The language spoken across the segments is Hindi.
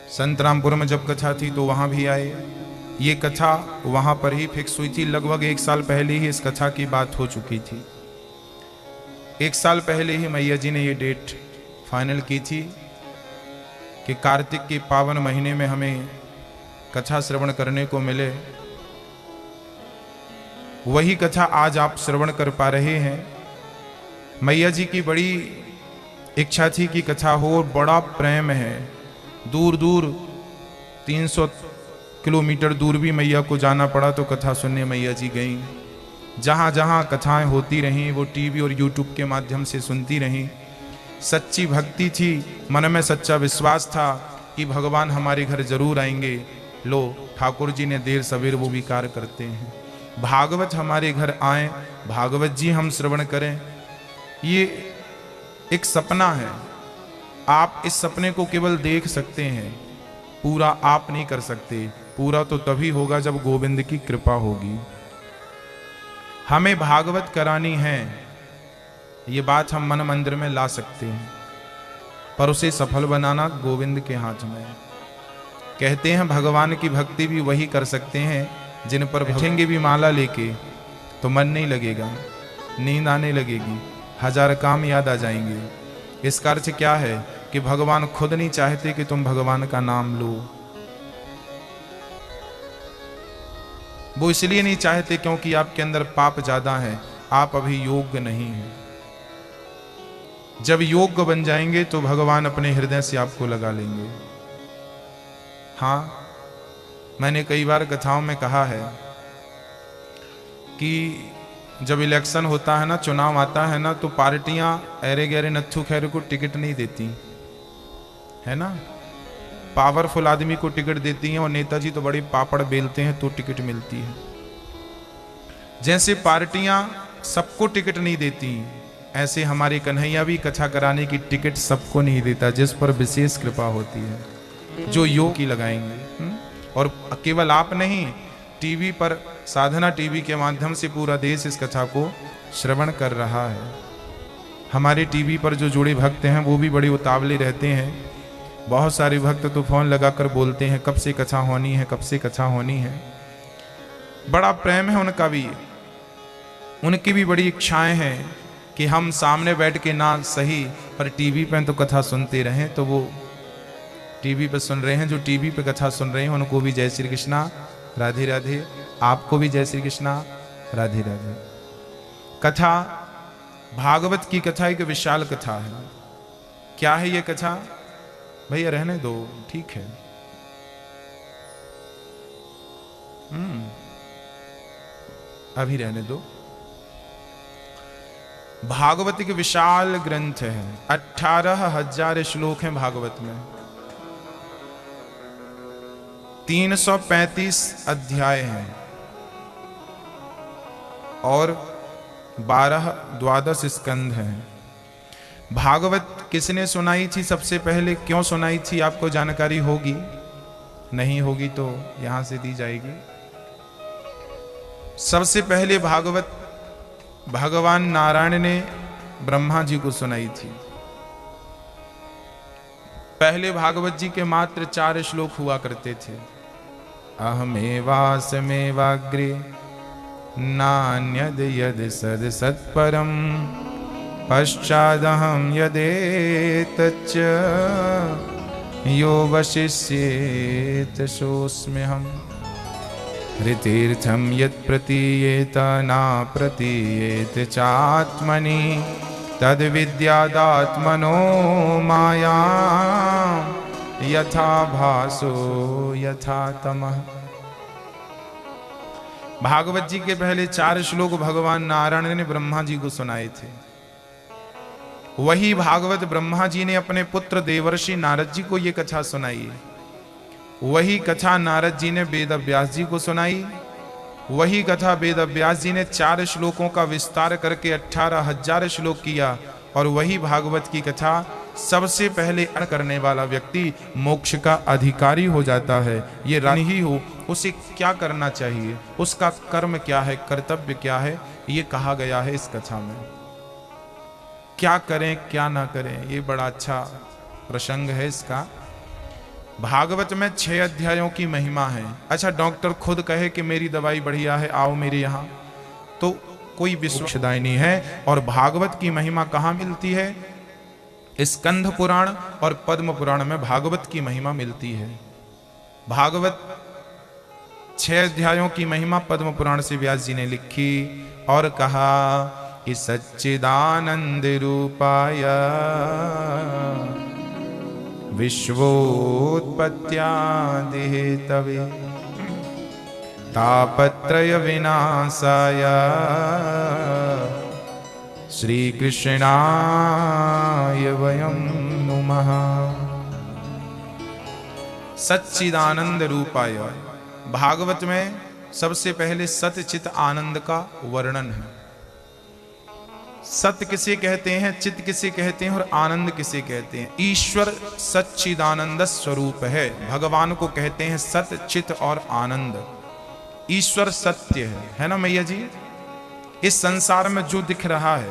संतरामपुर में जब कथा थी तो वहाँ भी आए। ये कथा वहाँ पर ही फिक्स हुई थी। लगभग 1 साल पहले ही इस कथा की बात हो चुकी थी। 1 साल पहले ही मैया जी ने ये डेट फाइनल की थी कि कार्तिक के पावन महीने में हमें कथा श्रवण करने को मिले। वही कथा आज आप श्रवण कर पा रहे हैं। मैया जी की बड़ी इच्छा थी कि कथा हो, और बड़ा प्रेम है। दूर दूर 300 किलोमीटर दूर भी मैया को जाना पड़ा तो कथा सुनने मैया जी गईं। जहाँ जहाँ कथाएं होती रहीं वो टीवी और यूट्यूब के माध्यम से सुनती रहीं। सच्ची भक्ति थी, मन में सच्चा विश्वास था कि भगवान हमारे घर जरूर आएंगे। लो, ठाकुर जी ने देर सवेर वो भी कार्य करते हैं। भागवत हमारे घर आए, भागवत जी हम श्रवण करें, ये एक सपना है। आप इस सपने को केवल देख सकते हैं, पूरा आप नहीं कर सकते। पूरा तो तभी होगा जब गोविंद की कृपा होगी। हमें भागवत करानी है, ये बात हम मन मंदिर में ला सकते हैं, पर उसे सफल बनाना गोविंद के हाथ में है। कहते हैं भगवान की भक्ति भी वही कर सकते हैं जिन पर बैठेंगे भी माला लेके तो मन नहीं लगेगा, नींद आने लगेगी, 1000 काम याद आ जाएंगे। इसका अर्थ क्या है कि भगवान खुद नहीं चाहते कि तुम भगवान का नाम लो। वो इसलिए नहीं चाहते क्योंकि आपके अंदर पाप ज्यादा है, आप अभी योग्य नहीं हैं। जब योग्य बन जाएंगे तो भगवान अपने हृदय से आपको लगा लेंगे। हाँ, मैंने कई बार कथाओं में कहा है कि जब इलेक्शन होता है ना, चुनाव आता है ना, तो पार्टियां ऐरे गहरे नत्थु खैर को टिकट नहीं देती है ना। पावरफुल आदमी को टिकट देती हैं और नेताजी तो बड़े पापड़ बेलते हैं तो टिकट मिलती है। जैसे पार्टियां सबको टिकट नहीं देती, ऐसे हमारे कन्हैया भी कथा कराने की टिकट सबको नहीं देता, जिस पर विशेष कृपा होती है, जो योग की लगाएंगे। और केवल आप नहीं, टीवी पर साधना टीवी के माध्यम से पूरा देश इस कथा को श्रवण कर रहा है। हमारे टीवी पर जो जुड़े भक्त हैं वो भी बड़े उतावले रहते हैं। बहुत सारे भक्त तो फोन लगाकर बोलते हैं कब से कथा होनी है, कब से कथा होनी है। बड़ा प्रेम है उनका भी, उनकी भी बड़ी इच्छाएं हैं कि हम सामने बैठ के ना सही पर टीवी पे तो कथा सुनते रहें। तो वो टीवी पे सुन रहे हैं, जो टीवी पे कथा सुन रहे हैं उनको भी जय श्री कृष्णा, राधे राधे। आपको भी जय श्री कृष्णा, राधे राधे। कथा, भागवत की कथा एक विशाल कथा है। क्या है ये कथा? भैया रहने दो, ठीक है। अभी रहने दो। भागवत एक विशाल ग्रंथ है। 18,000 श्लोक हैं भागवत में, 335 अध्याय हैं और 12 स्कंध हैं। भागवत किसने सुनाई थी सबसे पहले, क्यों सुनाई थी, आपको जानकारी होगी? नहीं होगी तो यहां से दी जाएगी। सबसे पहले भागवत भगवान नारायण ने ब्रह्मा जी को सुनाई थी। पहले भागवत जी के मात्र 4 श्लोक हुआ करते थे। अहमेवासमेवाग्रे नान्यद यद सद सत्परम पश्चादहं यदेतच्च यो वशिष्येत सोऽस्म्यहम् ऋतीर्थं यत् प्रतीयेत न प्रतीयेत चात्मनि तद्विद्यादात्मनो माया यथा भासो यथा तमः। भागवत जी के पहले 4 श्लोक भगवान नारायण ने ब्रह्मा जी को सुनाए थे। वही भागवत ब्रह्मा जी ने अपने पुत्र देवर्षि नारद जी को ये कथा सुनाई। वही कथा नारद जी ने वेद व्यास जी को सुनाई। वही कथा वेद व्यास जी ने 4 श्लोकों का विस्तार करके 18,000 श्लोक किया। और वही भागवत की कथा सबसे पहले अर्ण करने वाला व्यक्ति मोक्ष का अधिकारी हो जाता है। ये रानी ही हो, उसे क्या करना चाहिए, उसका कर्म क्या है, कर्तव्य क्या है, ये कहा गया है इस कथा में। क्या करें क्या ना करें, ये बड़ा अच्छा प्रसंग है इसका। भागवत में 6 अध्यायों की महिमा है। अच्छा, डॉक्टर खुद कहे कि मेरी दवाई बढ़िया है, आओ मेरे यहाँ, तो कोई विश्वदायी नहीं है। और भागवत की महिमा कहाँ मिलती है? स्कंध पुराण और पद्म पुराण में भागवत की महिमा मिलती है। भागवत 6 अध्यायों की महिमा पद्म पुराण से व्यास जी ने लिखी और कहा कि सच्चिदानंद रूपाय विश्वोत्पत्त्यादि हेतवे तापत्रय विनाशाय श्री कृष्णाय वयं नुमः। सच्चिदानंद रूपाय, भागवत में सबसे पहले सत चित आनंद का वर्णन है। सत्य किसे कहते हैं, चित्त किसे कहते हैं और आनंद किसे कहते हैं? ईश्वर सच्चिदानंद स्वरूप है, भगवान को कहते हैं सत्य चित्त और आनंद। ईश्वर सत्य है ना मैया जी? इस संसार में जो दिख रहा है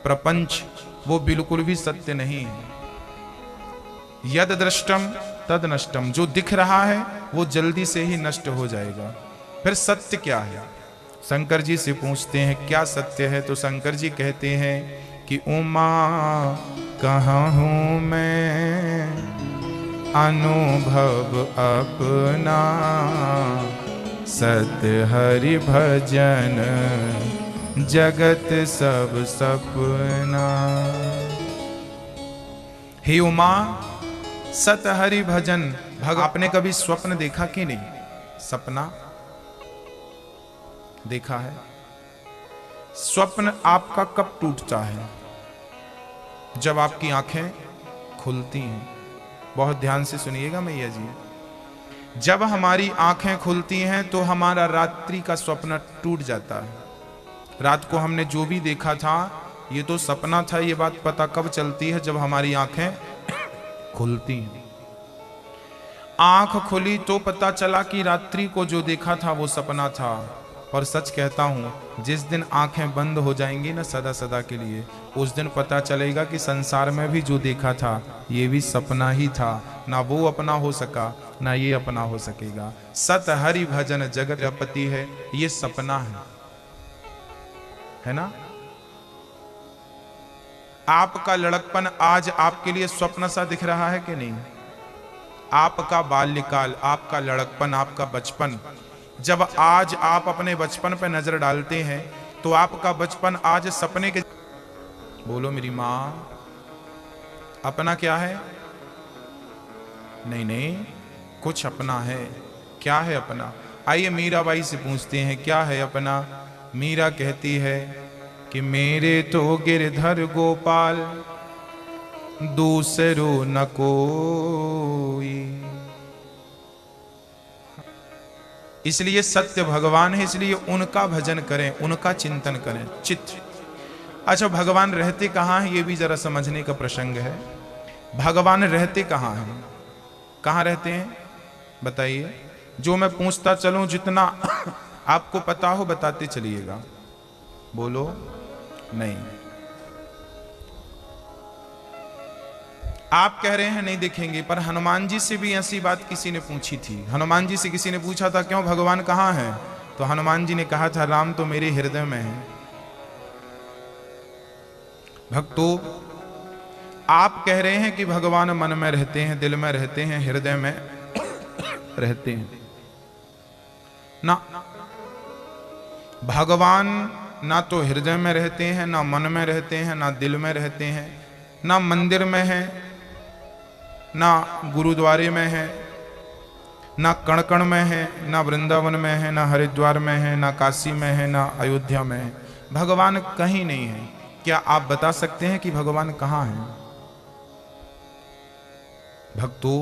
प्रपंच, वो बिल्कुल भी सत्य नहीं है। यद दृष्टम तद नष्टम, जो दिख रहा है वो जल्दी से ही नष्ट हो जाएगा। फिर सत्य क्या है? शंकर जी से पूछते हैं क्या सत्य है, तो शंकर जी कहते हैं कि उमा कहाँ हूँ मैं अनुभव अपना, सत्य हरि भजन जगत सब सपना। हे उमा, सत हरि भजन, आपने कभी स्वप्न देखा कि नहीं? सपना देखा है? स्वप्न आपका कब टूटता है? जब आपकी आंखें खुलती हैं। बहुत ध्यान से सुनिएगा मैया जी, जब हमारी आंखें खुलती हैं तो हमारा रात्रि का स्वप्न टूट जाता है। रात को हमने जो भी देखा था ये तो सपना था, ये बात पता कब चलती है? जब हमारी आंखें खुलती हैं। आंख खुली तो पता चला कि रात्रि को जो देखा था वो सपना था। और सच कहता हूं, जिस दिन आंखें बंद हो जाएंगी ना सदा सदा के लिए, उस दिन पता चलेगा कि संसार में भी जो देखा था ये भी सपना ही था। ना वो अपना हो सका ना ये अपना हो सकेगा। सत हरि भजन जगत पति है, ये सपना है ना? आपका लड़कपन आज आपके लिए स्वप्न सा दिख रहा है कि नहीं? आपका बाल्यकाल, आपका लड़कपन, आपका बचपन, जब आज आप अपने बचपन पर नजर डालते हैं तो आपका बचपन आज सपने के, बोलो मेरी माँ, अपना क्या है? नहीं नहीं, कुछ अपना है। क्या है अपना? आइए मीराबाई से पूछते हैं क्या है अपना। मीरा कहती है कि मेरे तो गिरधर गोपाल दूसरो न कोई। इसलिए सत्य भगवान है, इसलिए उनका भजन करें, उनका चिंतन करें। चित्त। अच्छा, भगवान रहते कहाँ हैं ये भी जरा समझने का प्रसंग है। भगवान रहते कहाँ हैं? कहाँ रहते हैं बताइए? जो मैं पूछता चलूं, जितना आपको पता हो बताते चलिएगा। बोलो नहीं। आप कह रहे हैं नहीं दिखेंगे, पर हनुमान जी से भी ऐसी बात किसी ने पूछी थी। हनुमान जी से किसी ने पूछा था क्यों भगवान कहाँ हैं? तो हनुमान जी ने कहा था राम तो मेरे हृदय में है। भक्तों, आप कह रहे हैं कि भगवान मन में रहते हैं, दिल में रहते हैं, हृदय में रहते हैं ना। भगवान ना तो हृदय में रहते हैं, ना मन में रहते हैं, ना दिल में रहते हैं, ना मंदिर में है, ना गुरुद्वारे में है, ना कण कण में है, ना वृंदावन में है, ना हरिद्वार में है, ना काशी में है, ना अयोध्या में है। भगवान कहीं नहीं है। क्या आप बता सकते हैं कि भगवान कहाँ हैं? भक्तों,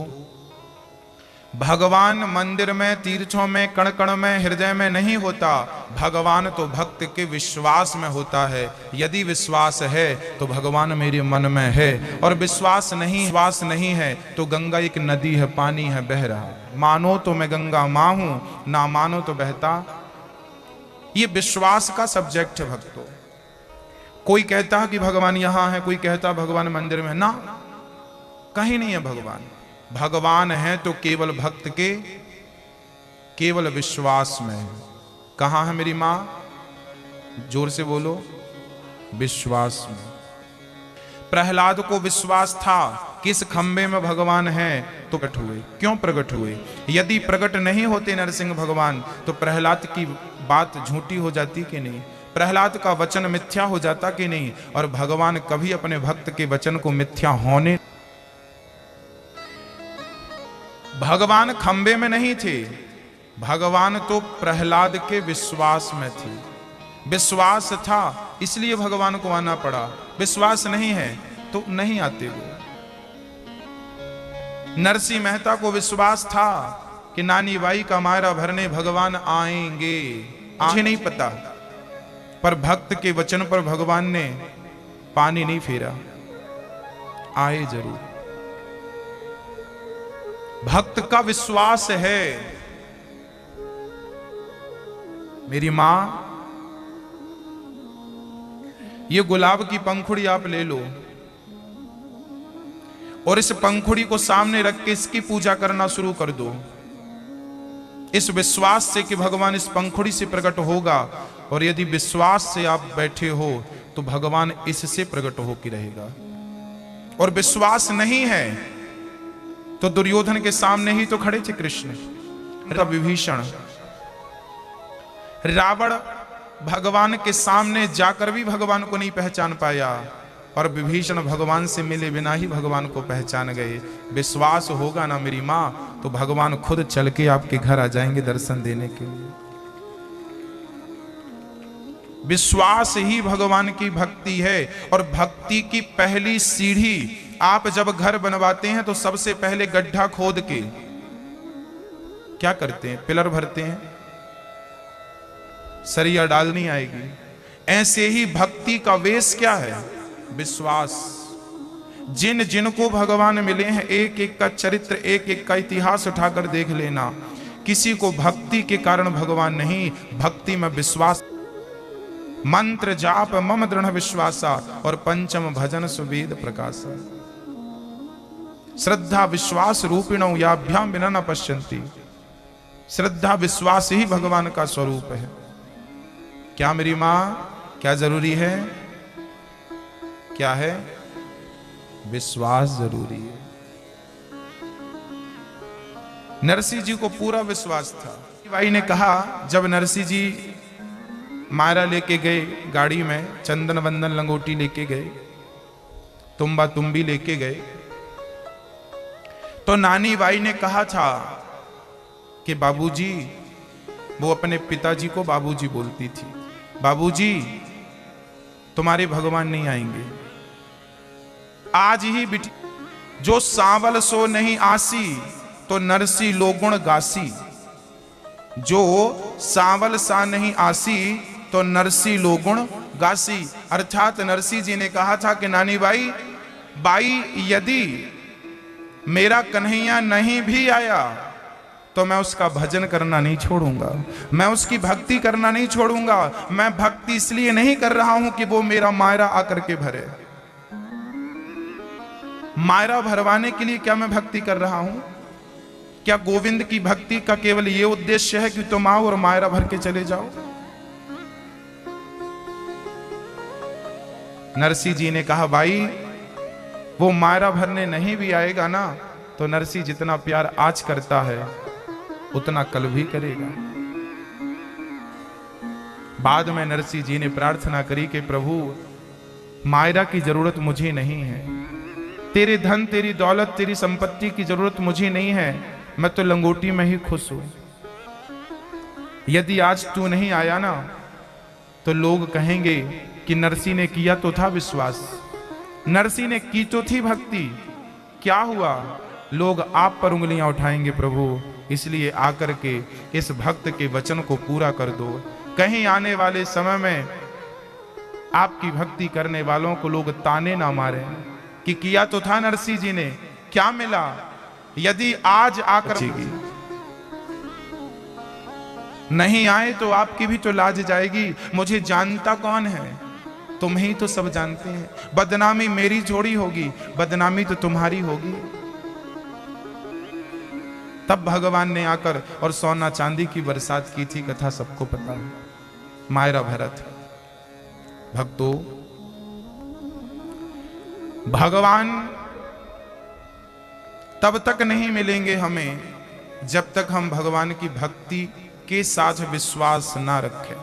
भगवान मंदिर में, तीर्थों में, कण कण में, हृदय में नहीं होता। भगवान तो भक्त के विश्वास में होता है। यदि विश्वास है तो भगवान मेरे मन में है, और विश्वास नहीं है तो गंगा एक नदी है, पानी है, बह रहा है। मानो तो मैं गंगा माँ हूं, ना मानो तो बहता। ये विश्वास का सब्जेक्ट है भक्तों। कोई कहता है कि भगवान यहां है, कोई कहता भगवान मंदिर में, ना, कहीं नहीं है भगवान। भगवान है तो केवल भक्त के केवल विश्वास में है। कहाँ है मेरी माँ? जोर से बोलो, विश्वास में। प्रहलाद को विश्वास था किस खंबे में भगवान है तो प्रकट हुए। क्यों प्रकट हुए? यदि प्रकट नहीं होते नरसिंह भगवान तो प्रहलाद की बात झूठी हो जाती कि नहीं? प्रहलाद का वचन मिथ्या हो जाता कि नहीं? और भगवान कभी अपने भक्त के वचन को मिथ्या होने, भगवान खंबे में नहीं थे, भगवान तो प्रहलाद के विश्वास में थे। विश्वास था इसलिए भगवान को आना पड़ा, विश्वास नहीं है तो नहीं आते वो। नरसिंह मेहता को विश्वास था कि नानी बाई का मायरा भरने भगवान आएंगे, मुझे नहीं पता, पर भक्त के वचन पर भगवान ने पानी नहीं फेरा, आए जरूर। भक्त का विश्वास है। मेरी मां, ये गुलाब की पंखुड़ी आप ले लो और इस पंखुड़ी को सामने रख के इसकी पूजा करना शुरू कर दो, इस विश्वास से कि भगवान इस पंखुड़ी से प्रकट होगा। और यदि विश्वास से आप बैठे हो तो भगवान इससे प्रकट होकर रहेगा। और विश्वास नहीं है तो दुर्योधन के सामने ही तो खड़े थे कृष्ण, विभीषण, रावण भगवान के सामने जाकर भी भगवान को नहीं पहचान पाया और विभीषण भगवान से मिले बिना ही भगवान को पहचान गए। विश्वास होगा ना मेरी मां तो भगवान खुद चल के आपके घर आ जाएंगे दर्शन देने के लिए। विश्वास ही भगवान की भक्ति है। और भक्ति की पहली सीढ़ी, आप जब घर बनवाते हैं तो सबसे पहले गड्ढा खोद के क्या करते हैं? पिलर भरते हैं, सरिया डालनी आएगी। ऐसे ही भक्ति का वेश क्या है? विश्वास। जिन जिनको भगवान मिले हैं एक एक का चरित्र, एक एक का इतिहास उठाकर देख लेना। किसी को भक्ति के कारण भगवान नहीं, भक्ति में विश्वास। मंत्र जाप मम दृढ़ विश्वासा और पंचम भजन सुवेद प्रकाशा। श्रद्धा विश्वास रूपिणो याभ्याम बिना न पश्यन्ति। श्रद्धा विश्वास ही भगवान का स्वरूप है। क्या मेरी मां, क्या जरूरी है? क्या है? विश्वास जरूरी है। नरसिंह जी को पूरा विश्वास था। भाई ने कहा, जब नरसिंह जी मायरा लेके गए गाड़ी में, चंदन वंदन लंगोटी लेके गए, तुम्बा तुम्बी लेके गए, तो नानी बाई ने कहा था कि बाबूजी, वो अपने पिताजी को बाबूजी बोलती थी, बाबूजी तुम्हारे भगवान नहीं आएंगे। आज ही बिटी, जो सांवल सो नहीं आसी तो नरसी लोगुण गासी। जो सांवल सा नहीं आसी तो नरसी लोगुण गासी। अर्थात नरसिंह जी ने कहा था कि नानी बाई, यदि मेरा कन्हैया नहीं भी आया तो मैं उसका भजन करना नहीं छोड़ूंगा, मैं उसकी भक्ति करना नहीं छोड़ूंगा। मैं भक्ति इसलिए नहीं कर रहा हूं कि वो मेरा मायरा आकर के भरे। मायरा भरवाने के लिए क्या मैं भक्ति कर रहा हूं? क्या गोविंद की भक्ति का केवल ये उद्देश्य है कि तुम आओ और मायरा भर के चले जाओ? नरसिंह जी ने कहा, भाई वो मायरा भरने नहीं भी आएगा ना तो नरसिंह जितना प्यार आज करता है उतना कल भी करेगा। बाद में नरसिंह जी ने प्रार्थना करी कि प्रभु, मायरा की जरूरत मुझे नहीं है, तेरे धन, तेरी दौलत, तेरी संपत्ति की जरूरत मुझे नहीं है, मैं तो लंगोटी में ही खुश हूं। यदि आज तू नहीं आया ना तो लोग कहेंगे कि नरसिंह ने किया तो था विश्वास, नरसिंह ने की तो थी भक्ति, क्या हुआ? लोग आप पर उंगलियां उठाएंगे प्रभु। इसलिए आकर के इस भक्त के वचन को पूरा कर दो। कहीं आने वाले समय में आपकी भक्ति करने वालों को लोग ताने ना मारे कि किया तो था नरसिंह जी ने, क्या मिला? यदि आज आकर नहीं आए तो आपकी भी तो लाज जाएगी। मुझे जानता कौन है? तुम ही तो सब जानते हैं। बदनामी मेरी जोड़ी होगी, बदनामी तो तुम्हारी होगी। तब भगवान ने आकर और सोना चांदी की बरसात की थी, कथा सबको पता है। मायरा भरत भक्तों, भगवान तब तक नहीं मिलेंगे हमें जब तक हम भगवान की भक्ति के साथ विश्वास ना रखें।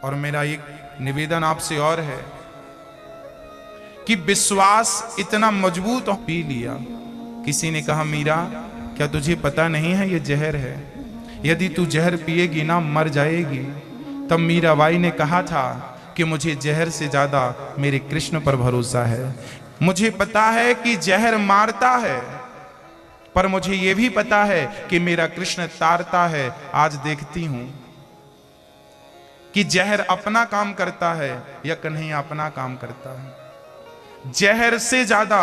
और मेरा एक निवेदन आपसे और है कि विश्वास इतना मजबूत पी लिया। किसी ने कहा, मीरा क्या तुझे पता नहीं है ये जहर है, यदि तू जहर पिएगी ना मर जाएगी। तब मीराबाई ने कहा था कि मुझे जहर से ज्यादा मेरे कृष्ण पर भरोसा है। मुझे पता है कि जहर मारता है, पर मुझे यह भी पता है कि मेरा कृष्ण तारता है। आज देखती हूं कि जहर अपना काम करता है या कन्हैया अपना काम करता है। जहर से ज्यादा,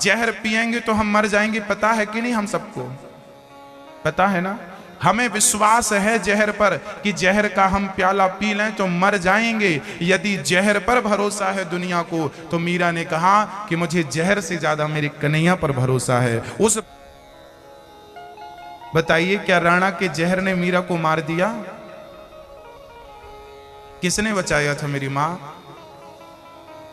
जहर पिएंगे तो हम मर जाएंगे, पता है कि नहीं? हम सबको पता है ना। हमें विश्वास है जहर पर कि जहर का हम प्याला पी लें तो मर जाएंगे। यदि जहर पर भरोसा है दुनिया को, तो मीरा ने कहा कि मुझे जहर से ज्यादा मेरे कन्हैया पर भरोसा है। उस बताइए, क्या राणा के जहर ने मीरा को मार दिया? किसने बचाया था? मेरी मां।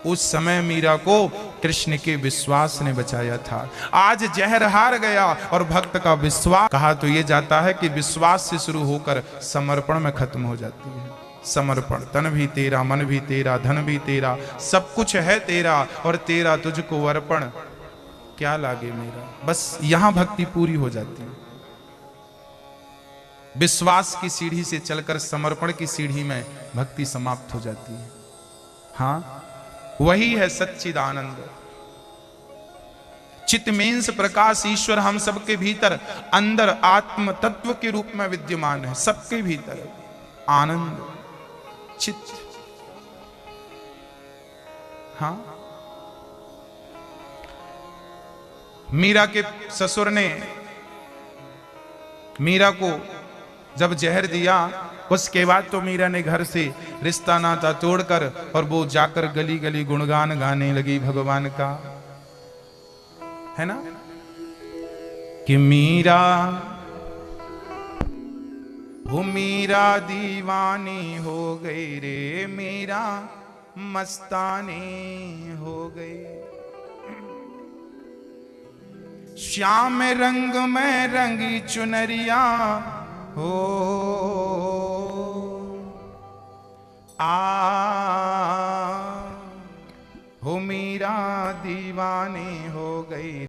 उस समय मीरा को कृष्ण के विश्वास ने बचाया था। आज जहर हार गया और भक्त का विश्वास, कहा तो ये जाता है कि विश्वास से शुरू होकर समर्पण में खत्म हो जाती है। समर्पण, तन भी तेरा, मन भी तेरा, धन भी तेरा, सब कुछ है तेरा और तेरा तुझको अर्पण, क्या लागे मेरा। बस यहां भक्ति पूरी हो जाती है। विश्वास की सीढ़ी से चलकर समर्पण की सीढ़ी में भक्ति समाप्त हो जाती है। हाँ, वही है सच्चिदानंद। चित्मेंस प्रकाश ईश्वर हम सबके भीतर अंदर आत्म तत्व के रूप में विद्यमान है। सबके भीतर आनंद चित्त। हाँ, मीरा के ससुर ने मीरा को जब जहर दिया, उसके बाद तो मीरा ने घर से रिश्ता नाता तोड़कर और वो जाकर गली गली गुणगान गाने लगी भगवान का, है ना, कि मीरा वो मीरा दीवानी हो गई रे, मीरा मस्तानी हो गई। श्याम रंग में रंगी चुनरिया हो हो मीरा दीवानी हो गई।